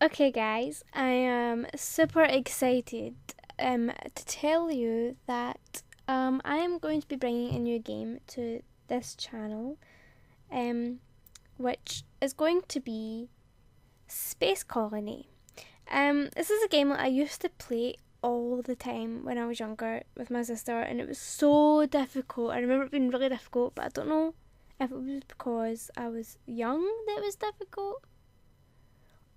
Okay, guys, I am super excited to tell you that I am going to be bringing a new game to this channel, um, which is going to be Space Colony. This is a game that I used to play all the time when I was younger with my sister, and it was so difficult. I remember it being really difficult, but I don't know if it was because I was young that it was difficult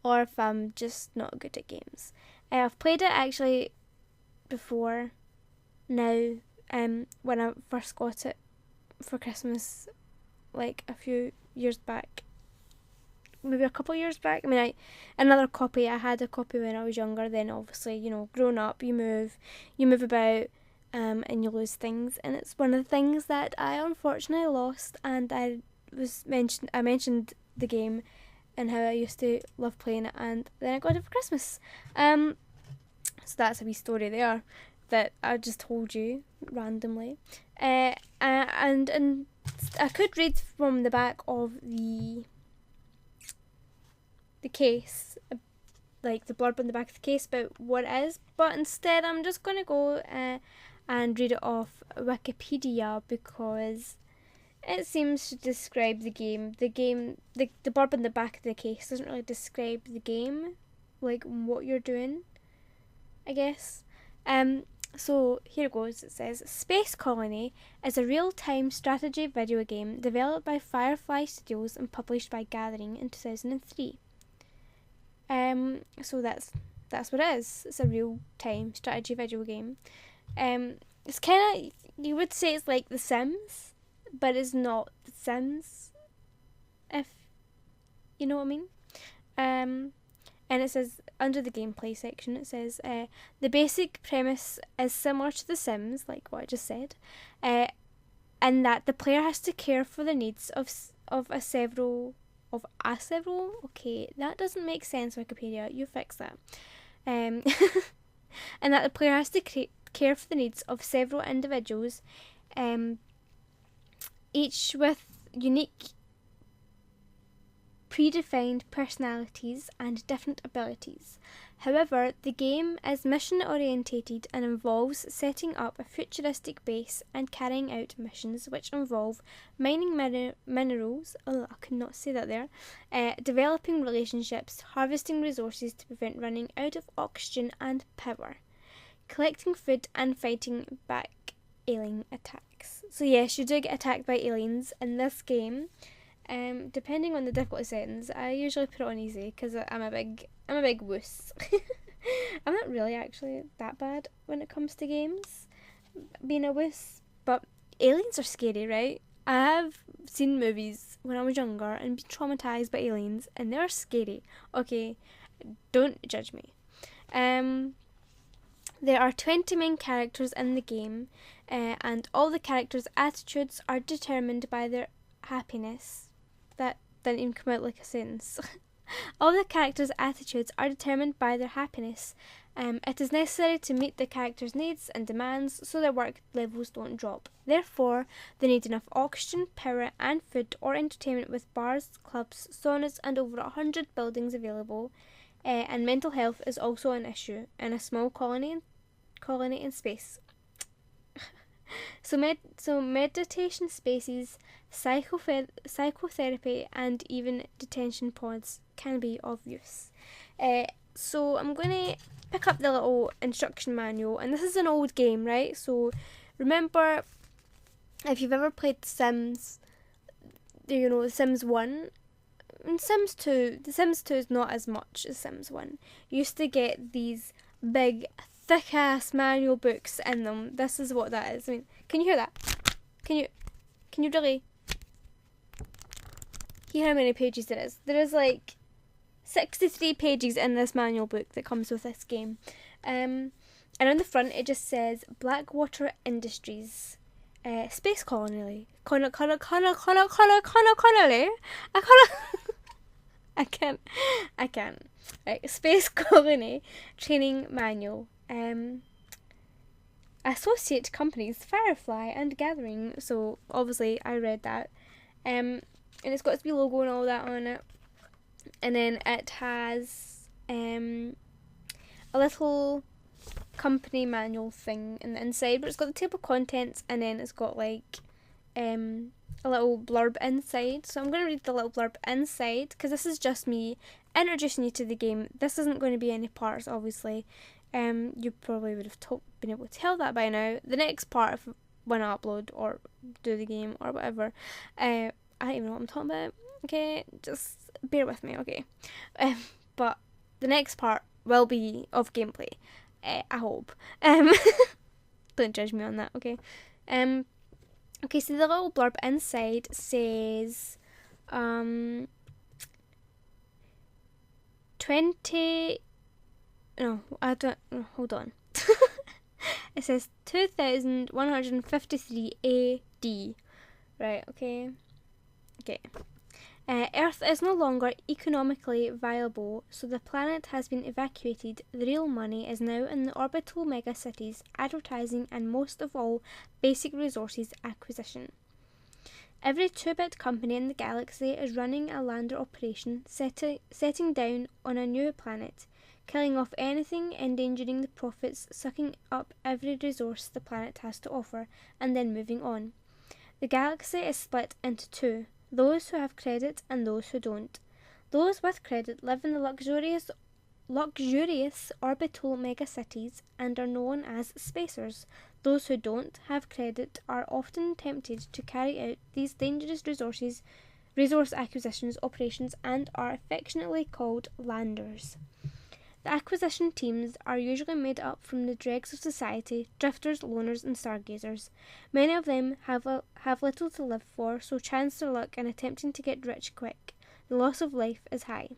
or if I'm just not good at games. I've played it actually before now, when I first got it for Christmas, like a few years back, maybe a couple of years back. Another copy. I had a copy when I was younger. Then obviously, growing up, you move about, and you lose things. And it's one of the things that I unfortunately lost. And I mentioned the game and how I used to love playing it, and then I got it for Christmas. So that's a wee story there that I just told you randomly. And I could read from the back of the case, like the blurb on the back of the case about what it is, but instead I'm just gonna go and read it off Wikipedia because it seems to describe the game. The blurb on the back of the case doesn't really describe the game, like what you're doing, I guess. So here it goes. It says Space Colony is a real-time strategy video game developed by Firefly Studios and published by Gathering in 2003. So that's what it is. It's a real-time strategy video game. It's kind of, you would say it's like The Sims, but it's not The Sims, if you know what I mean. And it says, under the gameplay section, it says, the basic premise is similar to The Sims, like what I just said, and that the player has to care for the needs of several. Okay, that doesn't make sense, Wikipedia. You fix that. And that the player has to care for the needs of several individuals, each with unique predefined personalities and different abilities. However, the game is mission orientated and involves setting up a futuristic base and carrying out missions which involve mining minerals, I could not say that there, developing relationships, harvesting resources to prevent running out of oxygen and power, collecting food and fighting back alien attacks. So yes, you do get attacked by aliens in this game. Depending on the difficulty settings, I usually put it on easy because I'm a big wuss. I'm not really actually that bad when it comes to games, being a wuss, but aliens are scary, right? I have seen movies when I was younger and been traumatized by aliens, and they're scary. Okay, don't judge me. There are 20 main characters in the game, and all the characters' attitudes are determined by their happiness. That didn't even come out like a sentence. All the characters' attitudes are determined by their happiness. It is necessary to meet the characters' needs and demands so their work levels don't drop. Therefore, they need enough oxygen, power, and food or entertainment with bars, clubs, saunas, and over 100 buildings available. And mental health is also an issue in a small colony in space. So meditation spaces, psychotherapy, and even detention pods can be of use. So I'm going to pick up the little instruction manual, and this is an old game, right? So remember, if you've ever played Sims, The Sims 1 and Sims 2, The Sims 2 is not as much as Sims 1. You used to get these big, thick-ass manual books in them. This is what that is. I mean, can you hear that? Can you really hear how many pages there is? There is like 63 pages in this manual book that comes with this game. And on the front it just says Blackwater Industries, Space Colony. Connolly. I can't. Right, Space Colony Training Manual. Associate companies Firefly and Gathering. So obviously I read that. And it's got its wee logo and all that on it. And then it has a little company manual thing in the inside, but it's got the table of contents, and then it's got like a little blurb inside. So I'm going to read the little blurb inside, because this is just me introducing you to the game. This isn't going to be any parts, obviously. You probably would have been able to tell that by now. The next part, when I upload or do the game or whatever, I don't even know what I'm talking about. Okay, just bear with me, okay. But the next part will be of gameplay. I hope. Don't judge me on that, okay. Okay, so the little blurb inside says 20. No, I don't. No, hold on. It says 2153 AD. Right, okay. Okay. Earth is no longer economically viable, so the planet has been evacuated. The real money is now in the orbital megacities, advertising, and most of all, basic resources acquisition. Every 2-bit company in the galaxy is running a lander operation, setting down on a new planet, killing off anything endangering the profits, sucking up every resource the planet has to offer, and then moving on. The galaxy is split into two. Those who have credit and those who don't. Those with credit live in the luxurious orbital megacities and are known as spacers. Those who don't have credit are often tempted to carry out these dangerous resource acquisitions operations and are affectionately called landers. The acquisition teams are usually made up from the dregs of society, drifters, loners, and stargazers. Many of them have little to live for, so chance their luck in attempting to get rich quick. The loss of life is high.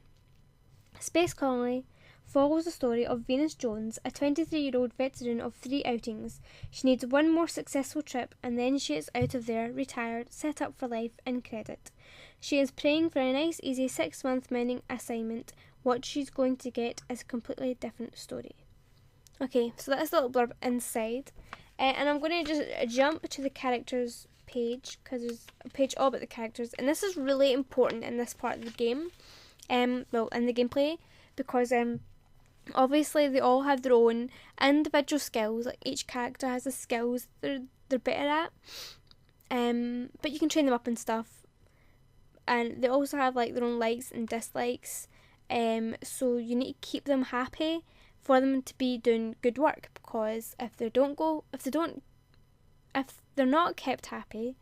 Space Colony follows the story of Venus Jones, a 23-year-old veteran of 3 outings. She needs one more successful trip, and then she is out of there, retired, set up for life, in credit. She is praying for a nice, easy 6-month mining assignment. What she's going to get is a completely different story. Okay, so that's the little blurb inside. And I'm going to just jump to the characters page, because there's a page all about the characters. And this is really important in this part of the game. In the gameplay, because obviously they all have their own individual skills. Like each character has the skills they're better at. But you can train them up and stuff. And they also have like their own likes and dislikes. So you need to keep them happy for them to be doing good work, because if they're not kept happy,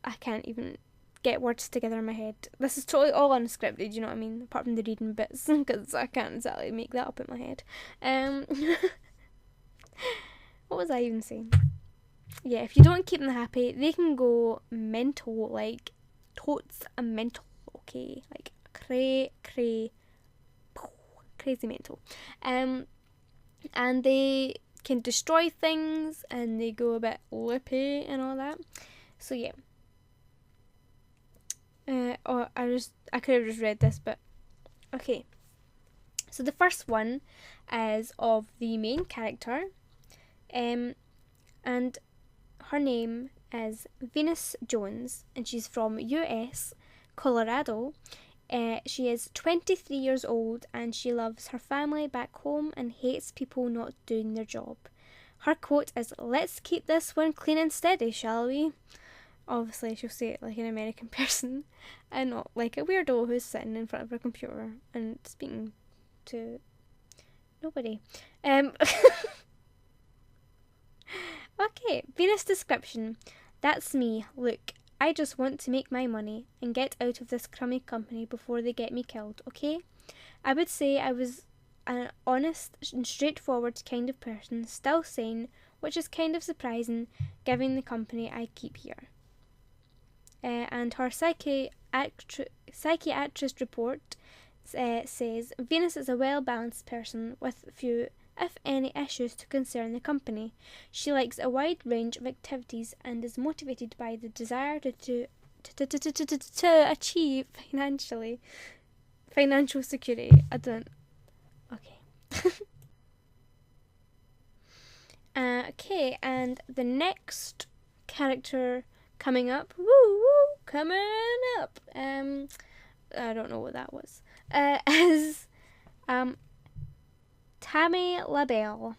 I can't even get words together in my head. This is totally all unscripted, you know what I mean? Apart from the reading bits, because I can't exactly make that up in my head. What was I even saying? Yeah, if you don't keep them happy, they can go mental, like totes a mental, okay? Like crazy mental. And they can destroy things, and they go a bit lippy and all that. So yeah. I could have just read this, but okay. So the first one is of the main character, and her name is Venus Jones, and she's from US, Colorado. She is 23 years old, and she loves her family back home and hates people not doing their job. Her quote is, "Let's keep this one clean and steady, shall we?" Obviously, she'll say it like an American person, and not like a weirdo who's sitting in front of her computer and speaking to nobody. Okay, Venus description. That's me. Look, I just want to make my money and get out of this crummy company before they get me killed, okay? I would say I was an honest and straightforward kind of person, still sane, which is kind of surprising given the company I keep here. And her psychiatrist report says Venus is a well-balanced person with few, if any, issues to concern the company. She likes a wide range of activities and is motivated by the desire to achieve financial security. Okay. Okay, and the next character coming up, I don't know what that was, is Tammy LaBelle.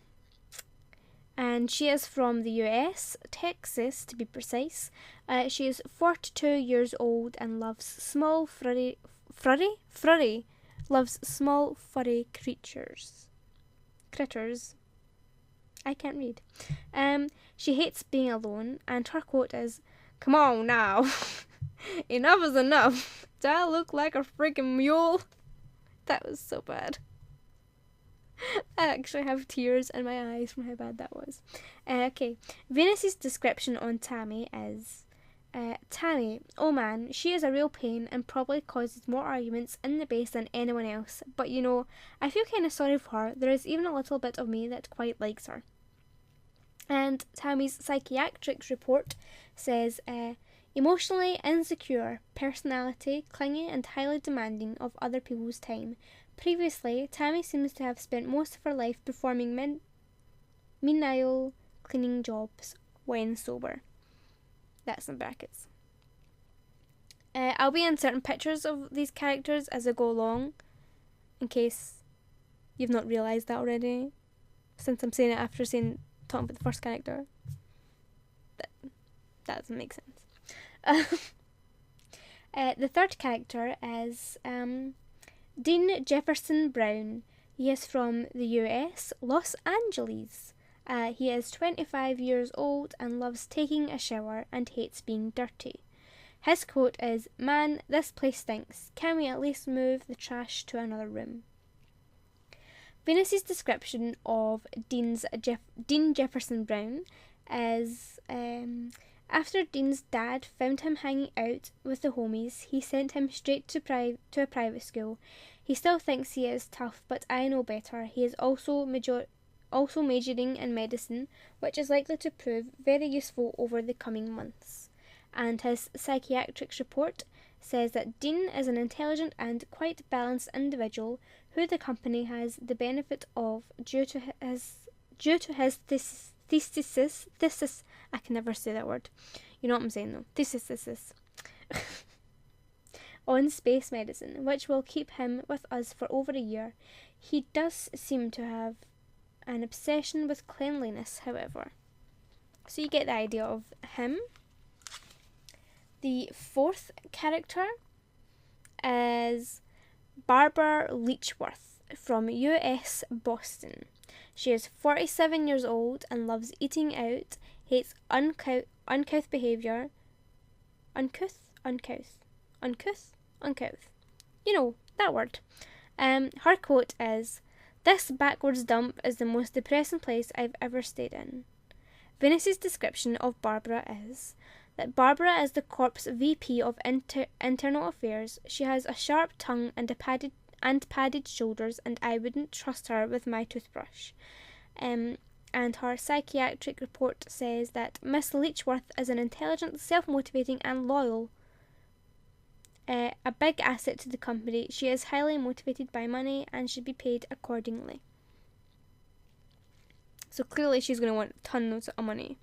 And she is from the US, Texas to be precise. She is 42 years old and loves small furry critters. I can't read. She hates being alone, and her quote is, "Come on now, enough is enough. Do I look like a freaking mule?" That was so bad. I actually have tears in my eyes from how bad that was. Okay, Venus's description on Tammy is, Tammy, oh man, she is a real pain and probably causes more arguments in the base than anyone else. But you know, I feel kind of sorry for her. There is even a little bit of me that quite likes her. And Tammy's psychiatric report says, emotionally insecure, personality, clingy and highly demanding of other people's time. Previously, Tammy seems to have spent most of her life performing menial cleaning jobs when sober. That's in brackets. I'll be inserting pictures of these characters as I go along, in case you've not realised that already, since I'm saying it after talking about the first character. That doesn't make sense. The third character is Dean Jefferson Brown. He is from the US, Los Angeles. He is 25 years old and loves taking a shower and hates being dirty. His quote is, "Man, this place stinks. Can we at least move the trash to another room?" Venus's description of Dean Jefferson Brown is, after Dean's dad found him hanging out with the homies, he sent him straight to a private school. He still thinks he is tough, but I know better. He is also majoring in medicine, which is likely to prove very useful over the coming months. And his psychiatric report says that Dean is an intelligent and quite balanced individual who the company has the benefit of due to his thesis. I can never say that word. You know what I'm saying though. Thesis. On space medicine, which will keep him with us for over a year. He does seem to have an obsession with cleanliness, however. So you get the idea of him. The fourth character is Barbara Leechworth from US Boston. She is 47 years old and loves eating out, hates uncouth behaviour. Uncouth? You know, that word. Her quote is, "This backwards dump is the most depressing place I've ever stayed in." Venus's description of Barbara is that Barbara is the corp's VP of Internal Affairs. She has a sharp tongue and padded shoulders, and I wouldn't trust her with my toothbrush. And her psychiatric report says that Miss Leechworth is an intelligent, self-motivating and loyal. A big asset to the company. She is highly motivated by money and should be paid accordingly. So clearly she's going to want tons of money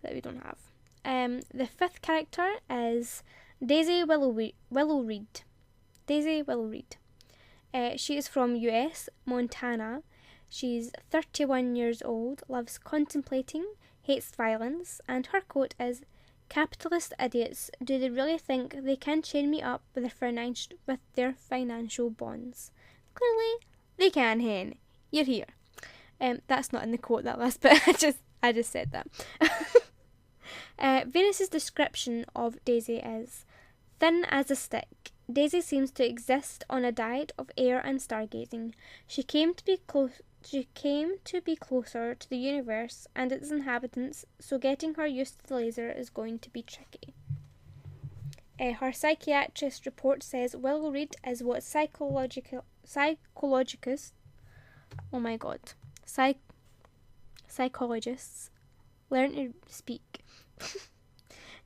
that we don't have. The fifth character is Daisy Willowreed. She is from US, Montana. She's 31 years old, loves contemplating, hates violence, and her quote is, "Capitalist idiots, do they really think they can chain me up with their financial bonds? Clearly, they can, hen. You're here." That's not in the quote, that last bit. I just said that. Venus's description of Daisy is, thin as a stick. Daisy seems to exist on a diet of air and stargazing. She came to be closer to the universe and its inhabitants, so getting her used to the laser is going to be tricky. Her psychiatrist report says Willowreed is what psychologists learn to speak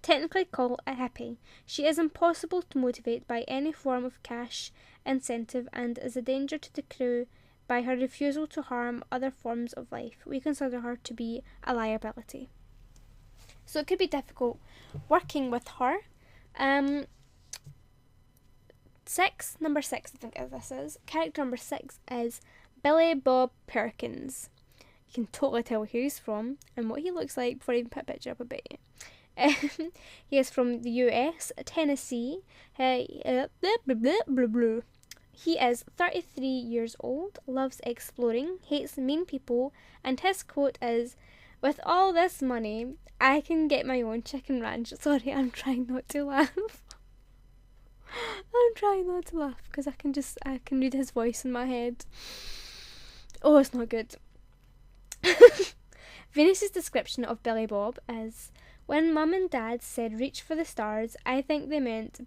technically call a hippie. She is impossible to motivate by any form of cash incentive and is a danger to the crew by her refusal to harm other forms of life. We consider her to be a liability. So it could be difficult working with her. Number 6, I think this is. Character number 6 is Billy Bob Perkins. You can totally tell where he's from and what he looks like before I even put a picture up about you. He is from the US, Tennessee. He is 33 years old, loves exploring, hates mean people, and his quote is, "With all this money, I can get my own chicken ranch." Sorry, I'm trying not to laugh. I'm trying not to laugh because I can read his voice in my head. Oh, it's not good. Venus's description of Billy Bob is, "When Mum and Dad said reach for the stars, I think they meant..."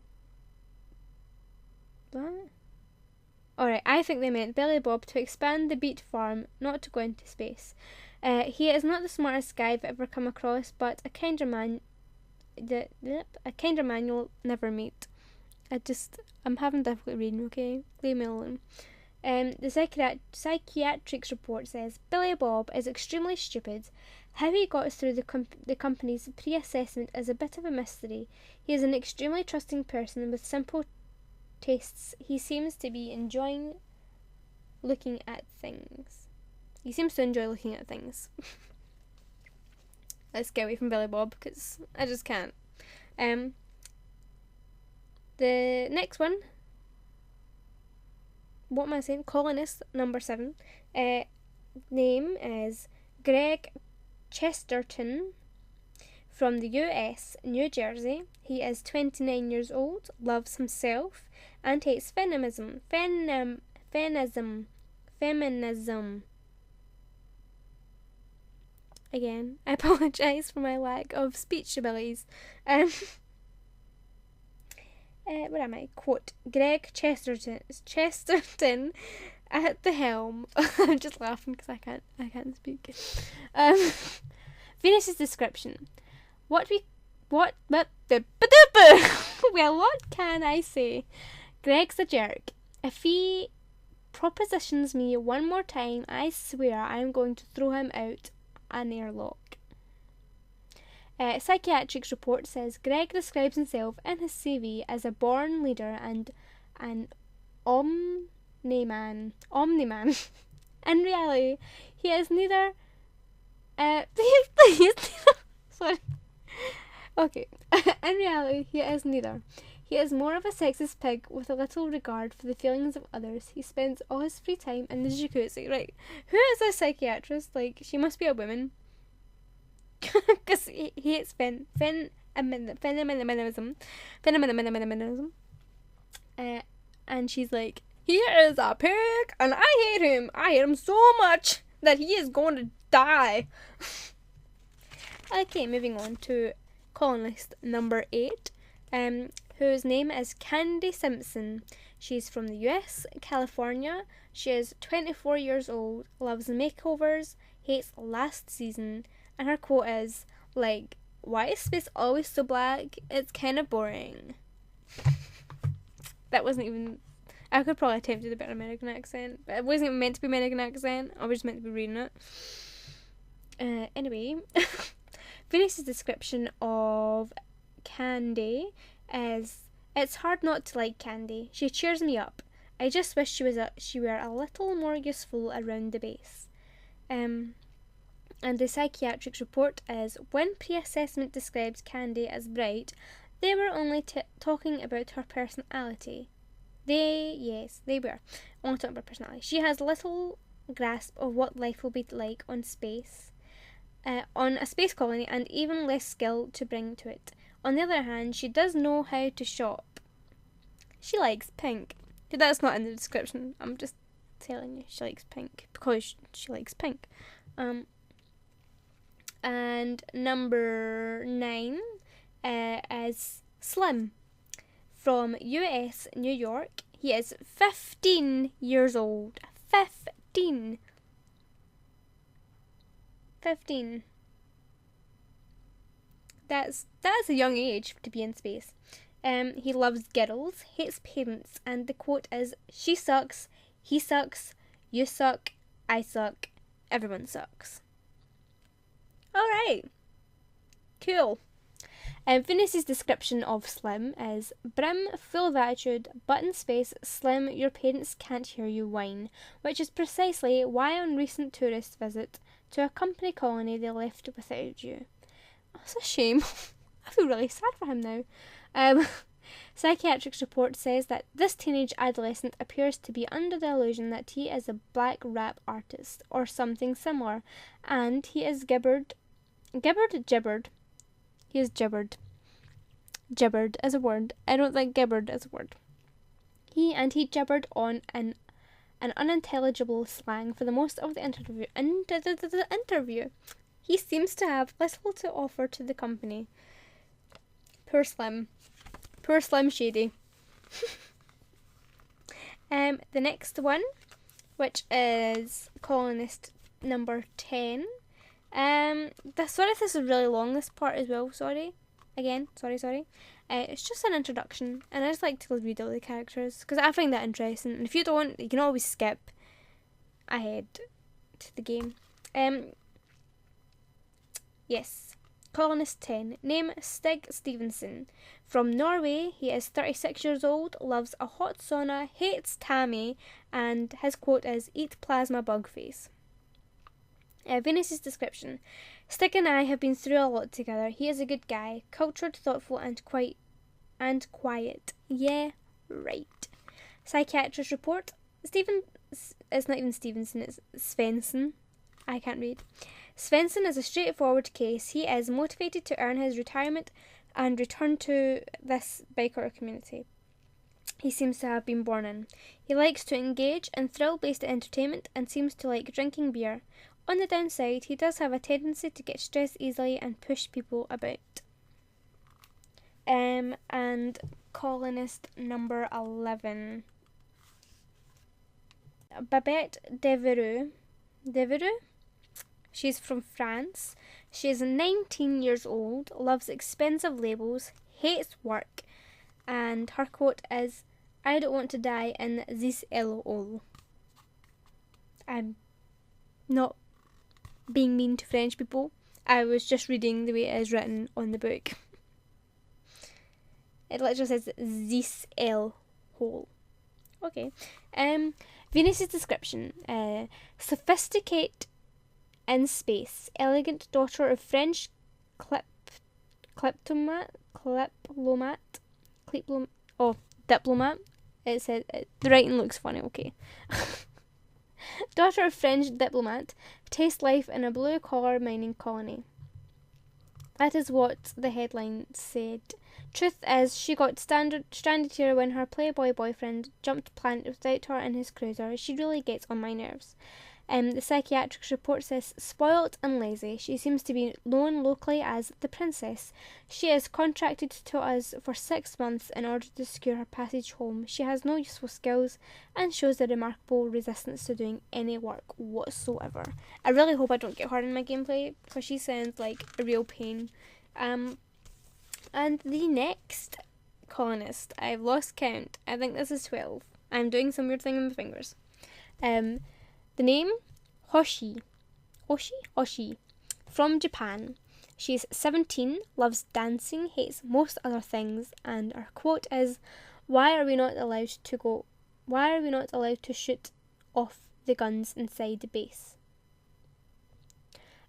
What? Alright, I think they meant Billy Bob to expand the beet farm, not to go into space. He is not the smartest guy I've ever come across, but a kinder man you'll never meet. I'm having difficulty reading, okay? Leave me alone. The psychiatric report says, "Billy Bob is extremely stupid. How he got through the company's pre-assessment is a bit of a mystery. He is an extremely trusting person with simple tastes. He seems to be enjoying looking at things." He seems to enjoy looking at things. Let's get away from Billy Bob, because I just can't. The next one, what am I saying? Colonist number 7. Name is Greg Chesterton, from the US, New Jersey. He is 29 years old, loves himself, and hates feminism. Again, I apologise for my lack of speech abilities. Where am I? Quote, Greg Chesterton at the helm. I'm just laughing because I can't speak. Venus's description. Well, what can I say? Greg's a jerk. If he propositions me one more time, I swear I'm going to throw him out an airlock. Psychiatric report says Greg describes himself in his CV as a born leader and an omni-man. In reality, he is neither. Sorry. Okay. In reality, he is neither. He is more of a sexist pig with a little regard for the feelings of others. He spends all his free time in the jacuzzi. Right. Who is a psychiatrist? Like, she must be a woman. Because he hates feminism. And she's like, "He is a pig, and I hate him. I hate him so much that he is going to die." Okay, moving on to colonist number 8, whose name is Candy Simpson. She's from the US, California. She is 24 years old, loves makeovers, hates Last Season, and her quote is, like, "Why is space always so black? It's kind of boring." That wasn't even... I could probably attempt to do a better American accent, but it wasn't even meant to be American accent. I was meant to be reading it. Anyway, Venus's description of Candy is, "It's hard not to like Candy. She cheers me up. I just wish she were a little more useful around the base." And the psychiatric report is, when pre-assessment describes Candy as bright, they were only talking about her personality. They were only talking about personality. She has little grasp of what life will be like on a space colony, and even less skill to bring to it. On the other hand, she does know how to shop. She likes pink. That's not in the description. I'm just telling you, she likes pink because she likes pink. And number 9 is Slim, from US, New York. He is 15 years old. 15. That's a young age to be in space. He loves girls, hates parents, and the quote is, "She sucks, he sucks, you suck, I suck, everyone sucks." Alright. Cool. Venus's description of Slim is brim, full of attitude, button space, slim, your parents can't hear you whine, which is precisely why on recent tourist visit to a company colony they left without you. Oh, it's a shame. I feel really sad for him now. Psychiatric report says that this teenage adolescent appears to be under the illusion that he is a black rap artist or something similar, and he is gibbered. He is gibbered. Gibbered is a word. I don't think gibbered is a word. He gibbered on an unintelligible slang for the most of the interview. He seems to have little to offer to the company. Poor Slim. Poor Slim Shady. The next one, which is colonist number 10. Sorry if this is really long, this part as well, sorry. Again, sorry. It's just an introduction, and I just like to read all the characters, because I find that interesting, and if you don't, you can always skip ahead to the game. Yes. Colonist 10. Name Stig Stevenson. From Norway, he is 36 years old, loves a hot sauna, hates Tammy, and his quote is, "Eat plasma bug face." Venus's description. Stig and I have been through a lot together. He is a good guy, cultured, thoughtful, and quiet. Yeah, right. Psychiatrist report. It's not even Stevenson, it's Svensson. I can't read. Svensson is a straightforward case. He is motivated to earn his retirement and return to this biker community he seems to have been born in. He likes to engage in thrill-based entertainment and seems to like drinking beer. On the downside, he does have a tendency to get stressed easily and push people about. And colonist number 11. Babette Devereux. She's from France. She is 19 years old, loves expensive labels, hates work, and her quote is, "I don't want to die in this LOL." I'm not being mean to French people. I was just reading the way it is written on the book. It literally says this L hole. Okay. Venus's description. Sophisticate in space. Elegant daughter of French diplomat. It said the writing looks funny, okay. Daughter of French diplomat, tastes life in a blue-collar mining colony. That is what the headline said. Truth is, she got stranded here when her playboy boyfriend jumped planet without her in his cruiser. She really gets on my nerves. The psychiatric report says, spoilt and lazy. She seems to be known locally as the Princess. She is contracted to us for 6 months in order to secure her passage home. She has no useful skills and shows a remarkable resistance to doing any work whatsoever. I really hope I don't get her in my gameplay, because she sounds like a real pain. And the next colonist, I've lost count. I think this is 12. I'm doing some weird thing with my fingers. The name, Hoshi, from Japan. She's 17, loves dancing, hates most other things, and her quote is, why are we not allowed to shoot off the guns inside the base?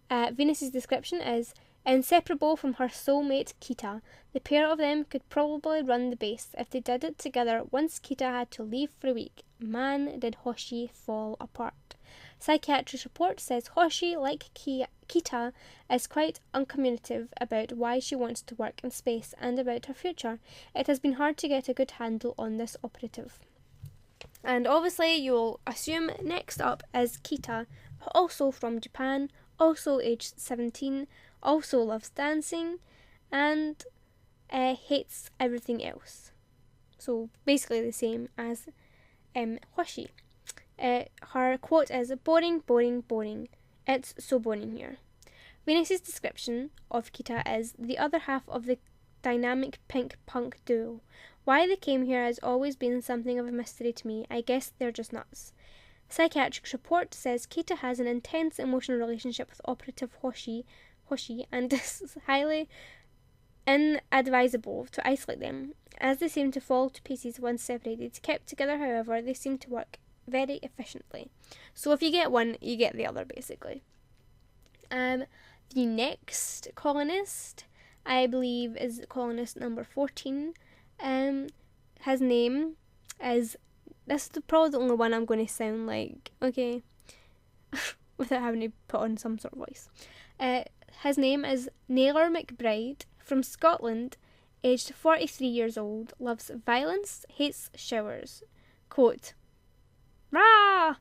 Venus's description is, inseparable from her soulmate Kita. The pair of them could probably run the base. If they did it together, once Kita had to leave for a week, man did Hoshi fall apart. Psychiatrist report says Hoshi, like Kita, is quite uncommunicative about why she wants to work in space and about her future. It has been hard to get a good handle on this operative. And obviously you'll assume next up is Kita, also from Japan, also aged 17, also loves dancing, and hates everything else. So basically the same as Hoshi. Her quote is, boring, boring, boring. It's so boring here. Venus's description of Kita is the other half of the dynamic pink punk duo. Why they came here has always been something of a mystery to me. I guess they're just nuts. Psychiatric report says Kita has an intense emotional relationship with operative Hoshi and is highly inadvisable to isolate them, as they seem to fall to pieces once separated. Kept together, however, they seem to work very efficiently. So if you get one, you get the other, basically. The next colonist, I believe, is colonist number 14. His name is... This is probably the only one I'm going to sound like, okay? Without having to put on some sort of voice. His name is Naylor McBride, from Scotland, aged 43 years old, loves violence, hates showers. Quote, Rah!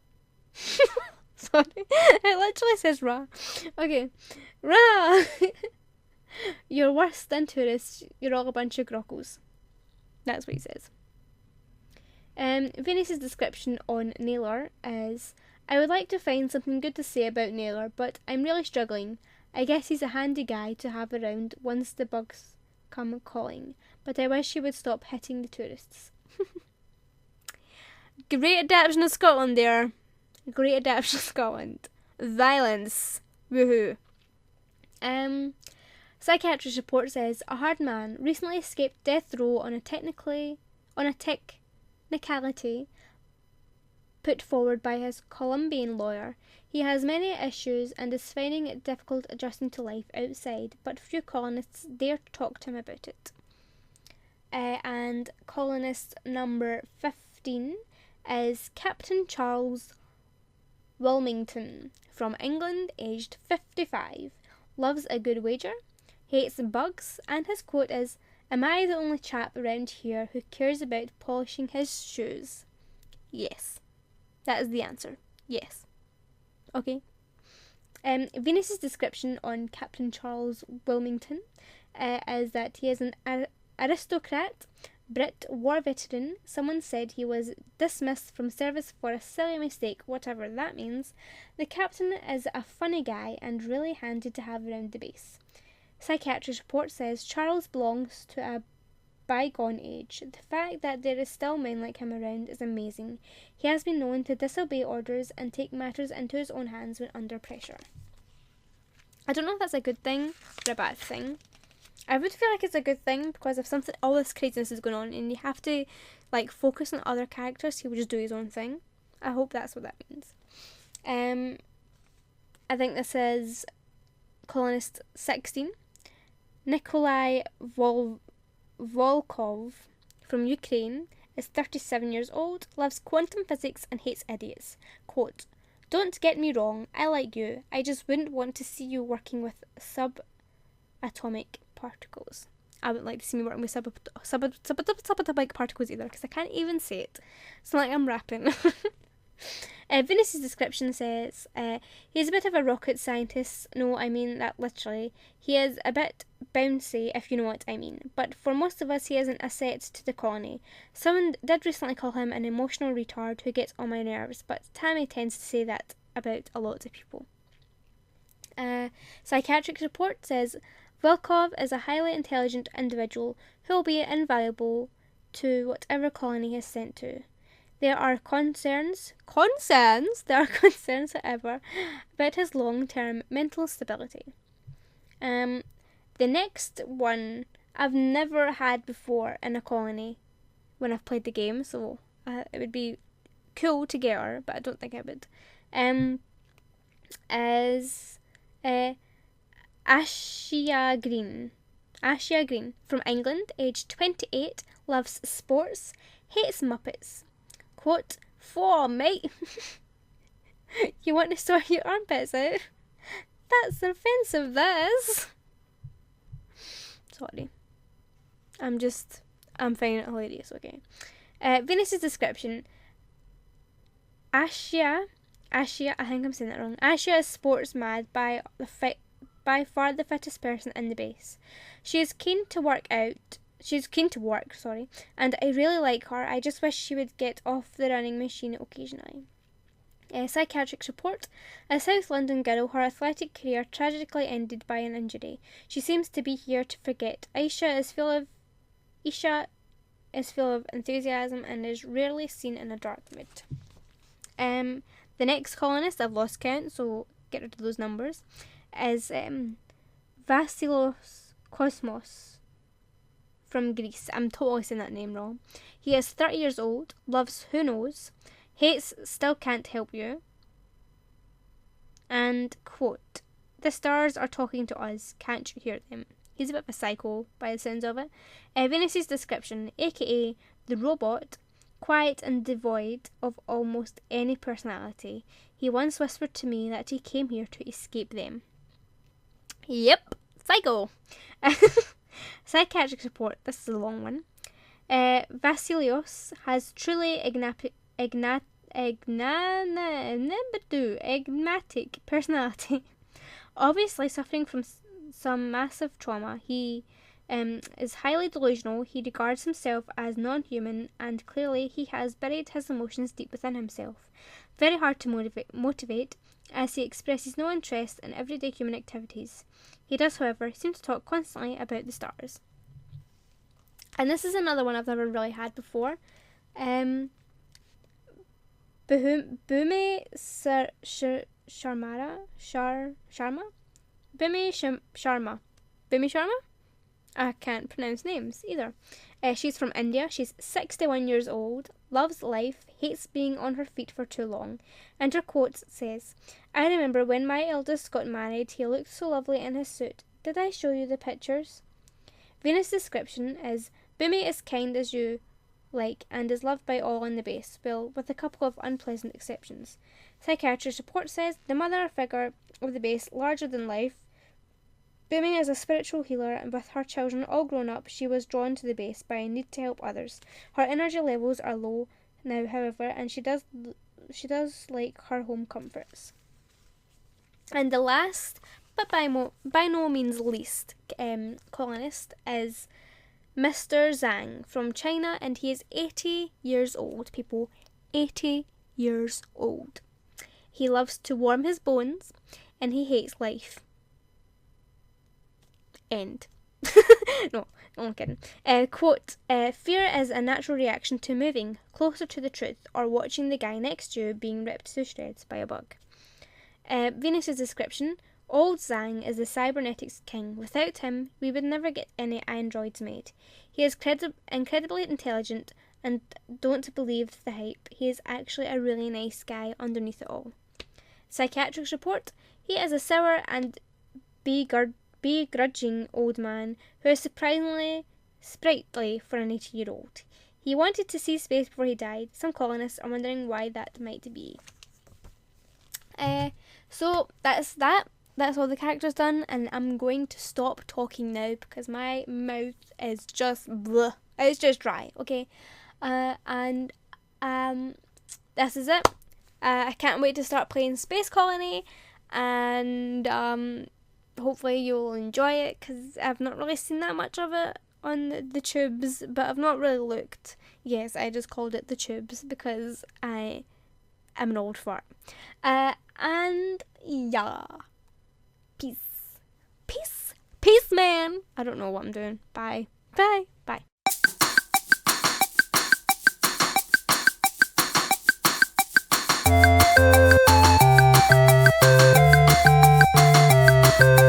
Sorry, it literally says rah. Okay, rah! You're worse than tourists, you're all a bunch of grockles. That's what he says. Venus's description on Naylor is, I would like to find something good to say about Naylor, but I'm really struggling. I guess he's a handy guy to have around once the bugs come calling, but I wish he would stop hitting the tourists. Great adaptation of Scotland there. Great adaptation of Scotland. Violence. Woohoo. Psychiatrist report says a hard man recently escaped death row on a technicality put forward by his Colombian lawyer. He has many issues and is finding it difficult adjusting to life outside, but few colonists dare to talk to him about it. And colonist number 15 is Captain Charles Wilmington, from England, aged 55, loves a good wager, hates bugs, and his quote is, Am I the only chap around here who cares about polishing his shoes? Yes. That is the answer. Yes. Okay. Venus's description on Captain Charles Wilmington is that he is an aristocrat, Brit, war veteran. Someone said he was dismissed from service for a silly mistake, whatever that means. The captain is a funny guy and really handy to have around the base. Psychiatrist report says Charles belongs to a bygone age. The fact that there is still men like him around is amazing. He has been known to disobey orders and take matters into his own hands when under pressure. I don't know if that's a good thing or a bad thing. I would feel like it's a good thing because if all this craziness is going on and you have to focus on other characters, he would just do his own thing. I hope that's what that means. I think this is colonist 16. Nikolai Volkov, from Ukraine, is 37 years old, loves quantum physics and hates idiots. Quote, Don't get me wrong, I like you. I just wouldn't want to see you working with subatomic particles. I wouldn't like to see me working with subatomic particles either, because I can't even say it. It's not like I'm rapping. Venus's description says, he's a bit of a rocket scientist. No, I mean that literally. He is a bit bouncy, if you know what I mean. But for most of us, he isn't a set to the colony. Someone did recently call him an emotional retard who gets on my nerves, but Tammy tends to say that about a lot of people. Psychiatric report says, Volkov is a highly intelligent individual who will be invaluable to whatever colony he is sent to. There are concerns, however, about his long-term mental stability. The next one I've never had before in a colony when I've played the game, so it would be cool to get her, but I don't think I would. Is Ashia Green. Ashia Green, from England, aged 28, loves sports, hates Muppets. Quote, For mate. You want to sort your armpits out? That's offensive, this. Sorry. I'm finding it hilarious, okay. Venus's description. Ashia, I think I'm saying that wrong. Ashia is sports mad by far the fittest person in the base. She's keen to work, and I really like her. I just wish she would get off the running machine occasionally. Psychiatric report. A South London girl, her athletic career tragically ended by an injury. She seems to be here to forget. Isha is full of enthusiasm and is rarely seen in a dark mood. The next colonist, I've lost count, so get rid of those numbers, is Vasilos Kosmos, from Greece. I'm totally saying that name wrong. He is 30 years old, loves Who Knows, hates Still Can't Help You, and, quote, the stars are talking to us, can't you hear them? He's a bit of a psycho by the sounds of it. Venus's description, aka the robot, quiet and devoid of almost any personality. He once whispered to me that he came here to escape them. Yep, psycho. Psychiatric report, this is a long one. Vasilios has truly enigmatic personality. Obviously suffering from some massive trauma, he is highly delusional. He regards himself as non-human, and clearly he has buried his emotions deep within himself. Very hard to motivate, as he expresses no interest in everyday human activities. He does, however, seem to talk constantly about the stars. And this is another one I've never really had before. Bhumi Sharma? Bhumi Sharma? I can't pronounce names either. She's from India. She's 61 years old, loves life, hates being on her feet for too long. And her quote says, I remember when my eldest got married, he looked so lovely in his suit. Did I show you the pictures? Venus' description is, Bhumi is kind as you like and is loved by all in the base, well, with a couple of unpleasant exceptions. Psychiatrist report says, the mother figure of the base, larger than life. Bhumi is a spiritual healer, and with her children all grown up, she was drawn to the base by a need to help others. Her energy levels are low now, however, and she does like her home comforts. And the last, but by no means least, colonist is Mr. Zhang from China, and he is 80 years old, people. 80 years old. He loves to warm his bones, and he hates life. End. No, I'm kidding. Quote, fear is a natural reaction to moving closer to the truth or watching the guy next to you being ripped to shreds by a bug. Venus's description, old Zhang is the cybernetics king. Without him, we would never get any androids made. He is incredibly intelligent, and don't believe the hype. He is actually a really nice guy underneath it all. Psychiatric report, he is a sour and begrudging old man who is surprisingly sprightly for an 80-year-old. He wanted to see space before he died. Some colonists are wondering why that might be. So that's that. That's all the characters done, and I'm going to stop talking now because my mouth is just bleh. It's just dry, okay? And this is it. I can't wait to start playing Space Colony, and hopefully you'll enjoy it because I've not really seen that much of it on the tubes, but I've not really looked. Yes, I just called it the tubes because I am an old fart. And yeah. Peace, man. I don't know what I'm doing. Bye.